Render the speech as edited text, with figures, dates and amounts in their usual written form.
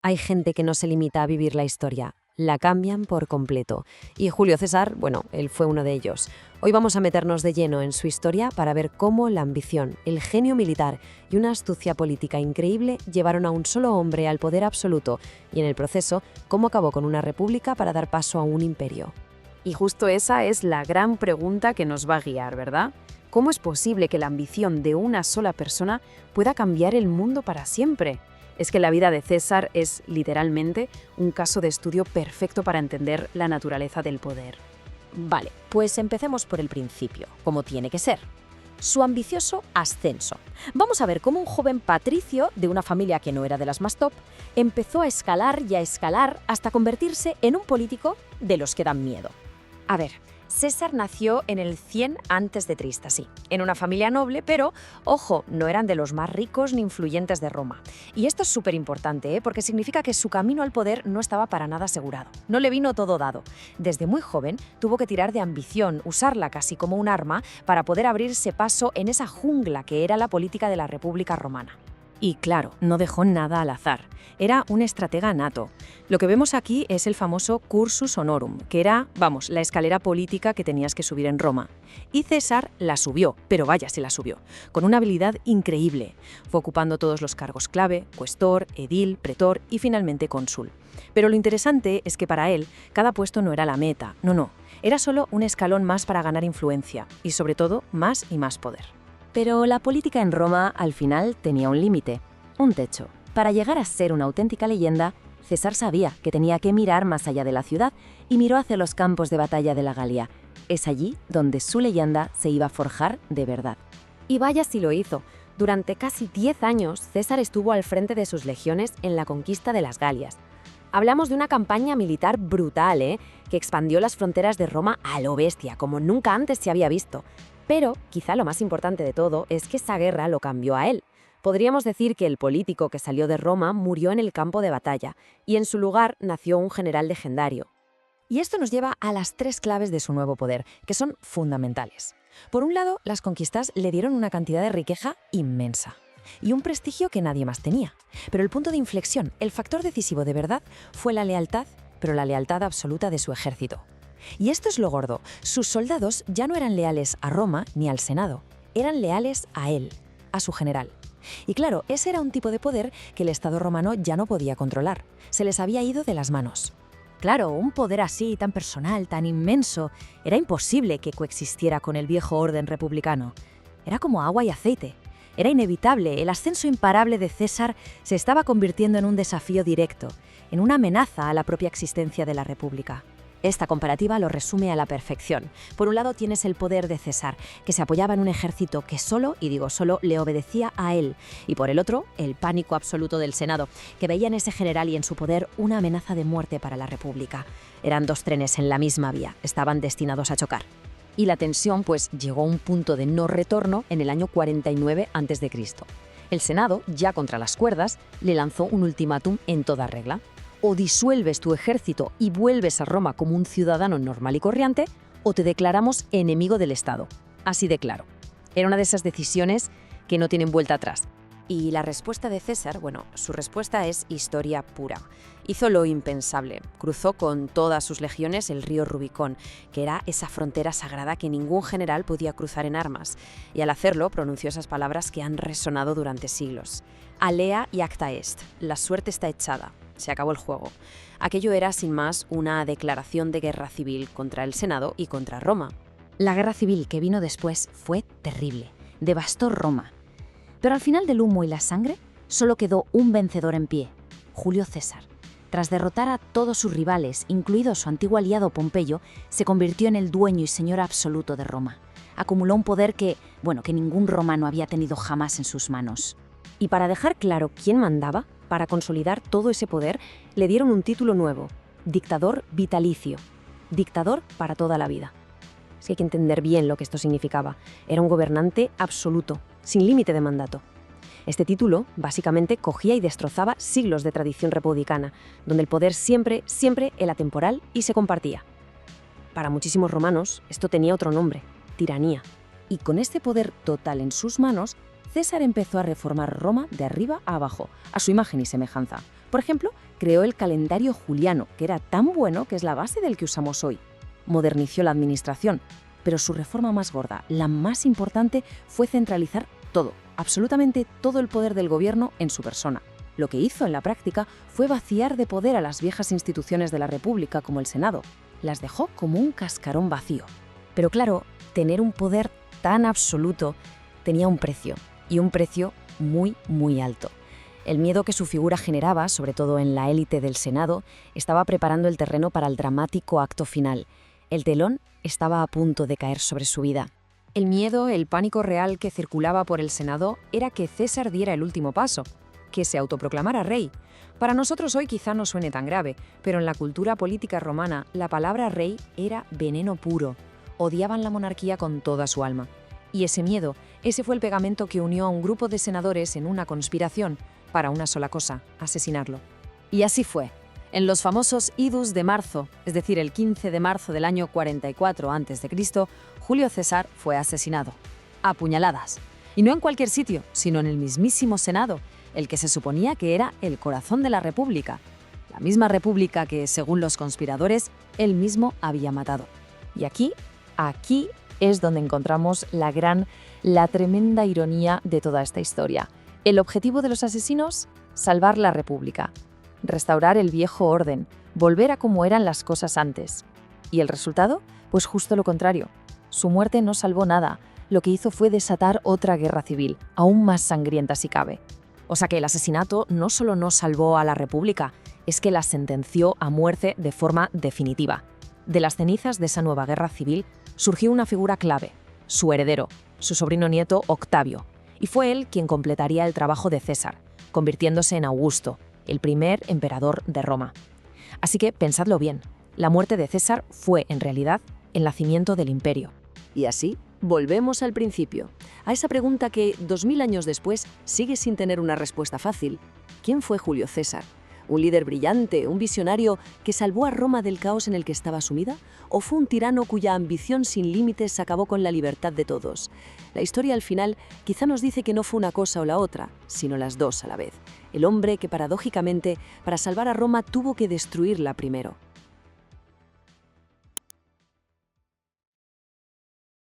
Hay gente que no se limita a vivir la historia, la cambian por completo. Y Julio César, bueno, él fue uno de ellos. Hoy vamos a meternos de lleno en su historia para ver cómo la ambición, el genio militar y una astucia política increíble llevaron a un solo hombre al poder absoluto y en el proceso, cómo acabó con una república para dar paso a un imperio. Y justo esa es la gran pregunta que nos va a guiar, ¿verdad? ¿Cómo es posible que la ambición de una sola persona pueda cambiar el mundo para siempre? Es que la vida de César es, literalmente, un caso de estudio perfecto para entender la naturaleza del poder. Vale, pues empecemos por el principio, como tiene que ser. Su ambicioso ascenso. Vamos a ver cómo un joven patricio de una familia que no era de las más top empezó a escalar y a escalar hasta convertirse en un político de los que dan miedo. A ver, César nació en el 100 a.C., sí, en una familia noble, pero, ojo, no eran de los más ricos ni influyentes de Roma. Y esto es súper importante, porque significa que su camino al poder no estaba para nada asegurado. No le vino todo dado. Desde muy joven tuvo que tirar de ambición, usarla casi como un arma, para poder abrirse paso en esa jungla que era la política de la República Romana. Y claro, no dejó nada al azar. Era un estratega nato. Lo que vemos aquí es el famoso cursus honorum, que era, la escalera política que tenías que subir en Roma. Y César la subió, pero vaya, se la subió, con una habilidad increíble. Fue ocupando todos los cargos clave, cuestor, edil, pretor y finalmente cónsul. Pero lo interesante es que para él, cada puesto no era la meta, no. Era solo un escalón más para ganar influencia y, sobre todo, más y más poder. Pero la política en Roma, al final, tenía un límite, un techo. Para llegar a ser una auténtica leyenda, César sabía que tenía que mirar más allá de la ciudad y miró hacia los campos de batalla de la Galia. Es allí donde su leyenda se iba a forjar de verdad. Y vaya si lo hizo. Durante casi 10 años, César estuvo al frente de sus legiones en la conquista de las Galias. Hablamos de una campaña militar brutal, que expandió las fronteras de Roma a lo bestia, como nunca antes se había visto. Pero, quizá lo más importante de todo, es que esa guerra lo cambió a él. Podríamos decir que el político que salió de Roma murió en el campo de batalla, y en su lugar nació un general legendario. Y esto nos lleva a las 3 claves de su nuevo poder, que son fundamentales. Por un lado, las conquistas le dieron una cantidad de riqueza inmensa y un prestigio que nadie más tenía. Pero el punto de inflexión, el factor decisivo de verdad, fue la lealtad, pero la lealtad absoluta de su ejército. Y esto es lo gordo, sus soldados ya no eran leales a Roma ni al Senado, eran leales a él, a su general. Y claro, ese era un tipo de poder que el Estado romano ya no podía controlar, se les había ido de las manos. Claro, un poder así, tan personal, tan inmenso, era imposible que coexistiera con el viejo orden republicano. Era como agua y aceite. Era inevitable, el ascenso imparable de César se estaba convirtiendo en un desafío directo, en una amenaza a la propia existencia de la República. Esta comparativa lo resume a la perfección. Por un lado tienes el poder de César, que se apoyaba en un ejército que solo, y digo solo, le obedecía a él. Y por el otro, el pánico absoluto del Senado, que veía en ese general y en su poder una amenaza de muerte para la República. Eran 2 trenes en la misma vía, estaban destinados a chocar. Y la tensión, llegó a un punto de no retorno en el año 49 a.C. El Senado, ya contra las cuerdas, le lanzó un ultimátum en toda regla. O disuelves tu ejército y vuelves a Roma como un ciudadano normal y corriente, o te declaramos enemigo del Estado. Así de claro. Era una de esas decisiones que no tienen vuelta atrás. Y la respuesta de César, su respuesta es historia pura. Hizo lo impensable. Cruzó con todas sus legiones el río Rubicón, que era esa frontera sagrada que ningún general podía cruzar en armas. Y al hacerlo, pronunció esas palabras que han resonado durante siglos. Alea y acta est. La suerte está echada. Se acabó el juego. Aquello era, sin más, una declaración de guerra civil contra el Senado y contra Roma. La guerra civil que vino después fue terrible. Devastó Roma. Pero al final del humo y la sangre, solo quedó un vencedor en pie, Julio César. Tras derrotar a todos sus rivales, incluido su antiguo aliado Pompeyo, se convirtió en el dueño y señor absoluto de Roma. Acumuló un poder que ningún romano había tenido jamás en sus manos. Y para dejar claro quién mandaba, para consolidar todo ese poder, le dieron un título nuevo, dictador vitalicio, dictador para toda la vida. Es que hay que entender bien lo que esto significaba. Era un gobernante absoluto, sin límite de mandato. Este título, básicamente, cogía y destrozaba siglos de tradición republicana, donde el poder siempre era temporal y se compartía. Para muchísimos romanos, esto tenía otro nombre, tiranía. Y con este poder total en sus manos, César empezó a reformar Roma de arriba a abajo, a su imagen y semejanza. Por ejemplo, creó el calendario juliano, que era tan bueno que es la base del que usamos hoy. Modernizó la administración, pero su reforma más gorda, la más importante, fue centralizar todo, absolutamente todo el poder del gobierno en su persona. Lo que hizo en la práctica fue vaciar de poder a las viejas instituciones de la República como el Senado. Las dejó como un cascarón vacío. Pero claro, tener un poder tan absoluto tenía un precio, y un precio muy, muy alto. El miedo que su figura generaba, sobre todo en la élite del Senado, estaba preparando el terreno para el dramático acto final. El telón estaba a punto de caer sobre su vida. El miedo, el pánico real que circulaba por el Senado era que César diera el último paso, que se autoproclamara rey. Para nosotros hoy quizá no suene tan grave, pero en la cultura política romana la palabra rey era veneno puro. Odiaban la monarquía con toda su alma. Y ese miedo, ese fue el pegamento que unió a un grupo de senadores en una conspiración para una sola cosa: asesinarlo. Y así fue. En los famosos idus de marzo, es decir, el 15 de marzo del año 44 a.C., Julio César fue asesinado, a puñaladas. Y no en cualquier sitio, sino en el mismísimo Senado, el que se suponía que era el corazón de la República. La misma República que, según los conspiradores, él mismo había matado. Y aquí es donde encontramos la tremenda ironía de toda esta historia. El objetivo de los asesinos: salvar la República, restaurar el viejo orden, volver a como eran las cosas antes. ¿Y el resultado? Pues justo lo contrario. Su muerte no salvó nada. Lo que hizo fue desatar otra guerra civil, aún más sangrienta si cabe. O sea que el asesinato no solo no salvó a la República, es que la sentenció a muerte de forma definitiva. De las cenizas de esa nueva guerra civil surgió una figura clave: su heredero, su sobrino nieto Octavio. Y fue él quien completaría el trabajo de César, convirtiéndose en Augusto, el primer emperador de Roma. Así que pensadlo bien, la muerte de César fue, en realidad, el nacimiento del imperio. Y así, volvemos al principio, a esa pregunta que 2000 años después sigue sin tener una respuesta fácil. ¿Quién fue Julio César? ¿Un líder brillante, un visionario que salvó a Roma del caos en el que estaba sumida? ¿O fue un tirano cuya ambición sin límites acabó con la libertad de todos? La historia al final quizá nos dice que no fue una cosa o la otra, sino las dos a la vez. El hombre que paradójicamente, para salvar a Roma, tuvo que destruirla primero.